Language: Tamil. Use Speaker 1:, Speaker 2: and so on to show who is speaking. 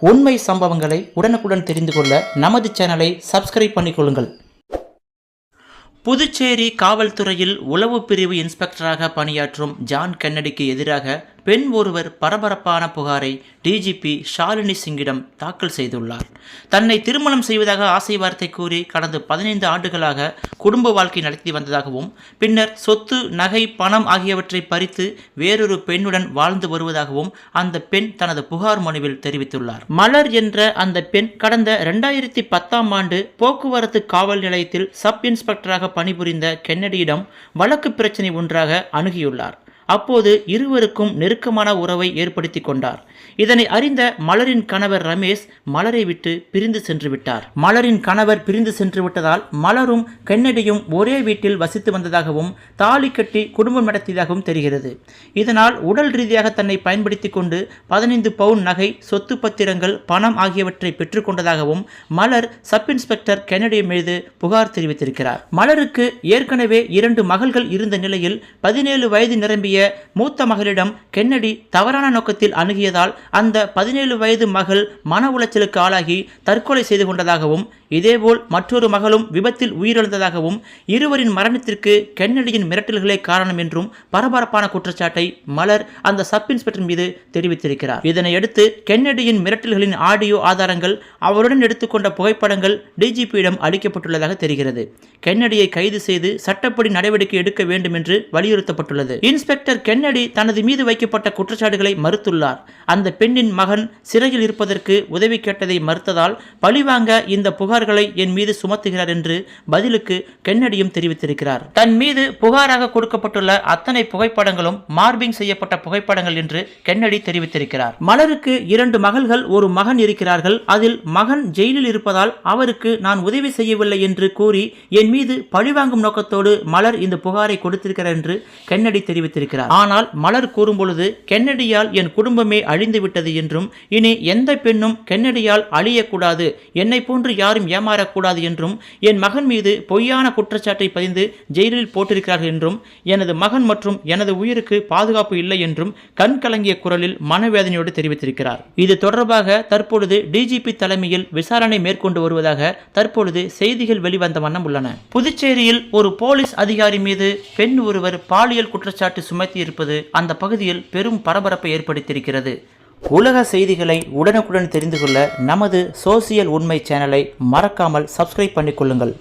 Speaker 1: உண்மை சம்பவங்களை உடனுக்குடன் தெரிந்து கொள்ள நமது சேனலை சப்ஸ்கிரைப் பண்ணிக்கொள்ளுங்கள். புதுச்சேரி காவல்துறையில் உளவு பிரிவு இன்ஸ்பெக்டராக பணியாற்றும் ஜான் கென்னடிக்கு எதிராக பெண் ஒருவர் பரபரப்பான புகாரை டிஜிபி ஷாலினி சிங்கிடம் தாக்கல் செய்துள்ளார். தன்னை திருமணம் செய்வதாக ஆசை வார்த்தை கூறி கடந்த 15 ஆண்டுகளாக குடும்ப வாழ்க்கை நடத்தி வந்ததாகவும் பின்னர் சொத்து, நகை, பணம் ஆகியவற்றை பறித்து வேறொரு பெண்ணுடன் வாழ்ந்து வருவதாகவும் அந்த பெண் தனது புகார் மனுவில் தெரிவித்துள்ளார். மலர் என்ற அந்த பெண் கடந்த 2010ஆம் ஆண்டு போக்குவரத்து காவல் நிலையத்தில் சப் இன்ஸ்பெக்டராக பணிபுரிந்த கென்னடியிடம் வழக்கு பிரச்சனை ஒன்றாக அணுகியுள்ளார். அப்போது இருவருக்கும் நெருக்கமான உறவை ஏற்படுத்தி கொண்டார். இதனை அறிந்த மலரின் கணவர் ரமேஷ் மலரை விட்டு பிரிந்து சென்று விட்டார். மலரின் கணவர் பிரிந்து சென்று விட்டதால் மலரும் கென்னடியும் ஒரே வீட்டில் வசித்து வந்ததாகவும் தாலி கட்டி குடும்பம் நடத்தியதாகவும் தெரிகிறது. இதனால் உடல் ரீதியாக தன்னை பயன்படுத்தி கொண்டு 15 பவுன் நகை, சொத்து பத்திரங்கள், பணம் ஆகியவற்றை பெற்றுக்கொண்டதாகவும் மலர் சப் இன்ஸ்பெக்டர் கென்னடி மீது புகார் தெரிவித்திருக்கிறார். மலருக்கு ஏற்கனவே 2 மகள்கள் இருந்த நிலையில் 17 வயது நிரம்பிய மூத்த மகளிடம் கென்னடி தவறான நோக்கத்தில் அணுகியதால் அந்த 17 வயது மகள் மன உளைச்சலுக்கு ஆளாகி தற்கொலை செய்து கொண்டதாகவும் இதேபோல் மற்றொரு மகளும் விபத்தில் உயிரிழந்ததாகவும் இருவரின் மரணத்திற்கு கென்னடியின் மிரட்டல்களே காரணம் என்றும் பரபரப்பான குற்றச்சாட்டை மலர் அந்த சப் இன்ஸ்பெக்டர் மீது தெரிவித்திருக்கிறார். இதனையடுத்து கென்னடியின் மிரட்டல்களின் ஆடியோ ஆதாரங்கள், அவருடன் எடுத்துக்கொண்ட புகைப்படங்கள் டிஜிபியிடம் அளிக்கப்பட்டுள்ளதாக தெரிகிறது. கென்னடியை கைது செய்து சட்டப்படி நடவடிக்கை எடுக்க வேண்டும் என்று வலியுறுத்தப்பட்டுள்ளது. இன்ஸ்பெக்டர் கென்னடி தனது மீது வைக்கப்பட்ட குற்றச்சாட்டுகளை மறுத்துள்ளார். அந்த பெண்ணின் மகன் சிறையில் இருப்பதற்கு உதவி கேட்டதை மறுத்ததால் பழிவாங்க இந்த புகார்களை என் மீது சுமத்துகிறார் என்று பதிலுக்கு கென்னடியும் தெரிவித்திருக்கிறார். தன் மீது புகாராக கொடுக்கப்பட்டுள்ள அத்தனை புகைப்படங்களும் மார்பிங் செய்யப்பட்ட புகைப்படங்கள் என்று கென்னடி தெரிவித்திருக்கிறார். மலருக்கு 2 மகள்கள், ஒரு மகன் இருக்கிறார்கள். அதில் மகன் ஜெயிலில் இருப்பதால் அவருக்கு நான் உதவி செய்யவில்லை என்று கூறி என் மீது பழிவாங்கும் நோக்கத்தோடு மலர் இந்த புகாரை கொடுத்திருக்கிறார் என்று கென்னடி தெரிவித்திருக்கிறார். ஆனால் மலர் கூறும் பொழுது கென்னடியால் என் குடும்பமே அழிந்து விட்டது என்றும் இனி எந்த பெண்ணும் கென்னடியால் அழியக்கூடாது, என்னை போன்று யாரும் ஏமாறக்கூடாது என்றும் என் மகன் மீது பொய்யான குற்றச்சாட்டை பதிந்து ஜெயிலில் போட்டிருக்கிறார்கள் என்றும் எனது மகன் மற்றும் எனது உயிருக்கு பாதுகாப்பு இல்லை என்றும் கண் கலங்கிய குரலில் மனவேதனையோடு தெரிவித்திருக்கிறார். இது தொடர்பாக தற்பொழுது டிஜிபி தலைமையில் விசாரணை மேற்கொண்டு வருவதாக தற்பொழுது செய்திகள் வெளிவந்த வண்ணம் உள்ளன. புதுச்சேரியில் ஒரு போலீஸ் அதிகாரி மீது பெண் ஒருவர் பாலியல் குற்றச்சாட்டு சுமத்தி இருப்பது அந்த பகுதியில் பெரும் பரபரப்பை ஏற்படுத்தியிருக்கிறது. உலக செய்திகளை உடனுக்குடன் தெரிந்து கொள்ள நமது சோசியல் உண்மை சேனலை மறக்காமல் சப்ஸ்கிரைப் பண்ணிக்கொள்ளுங்கள்.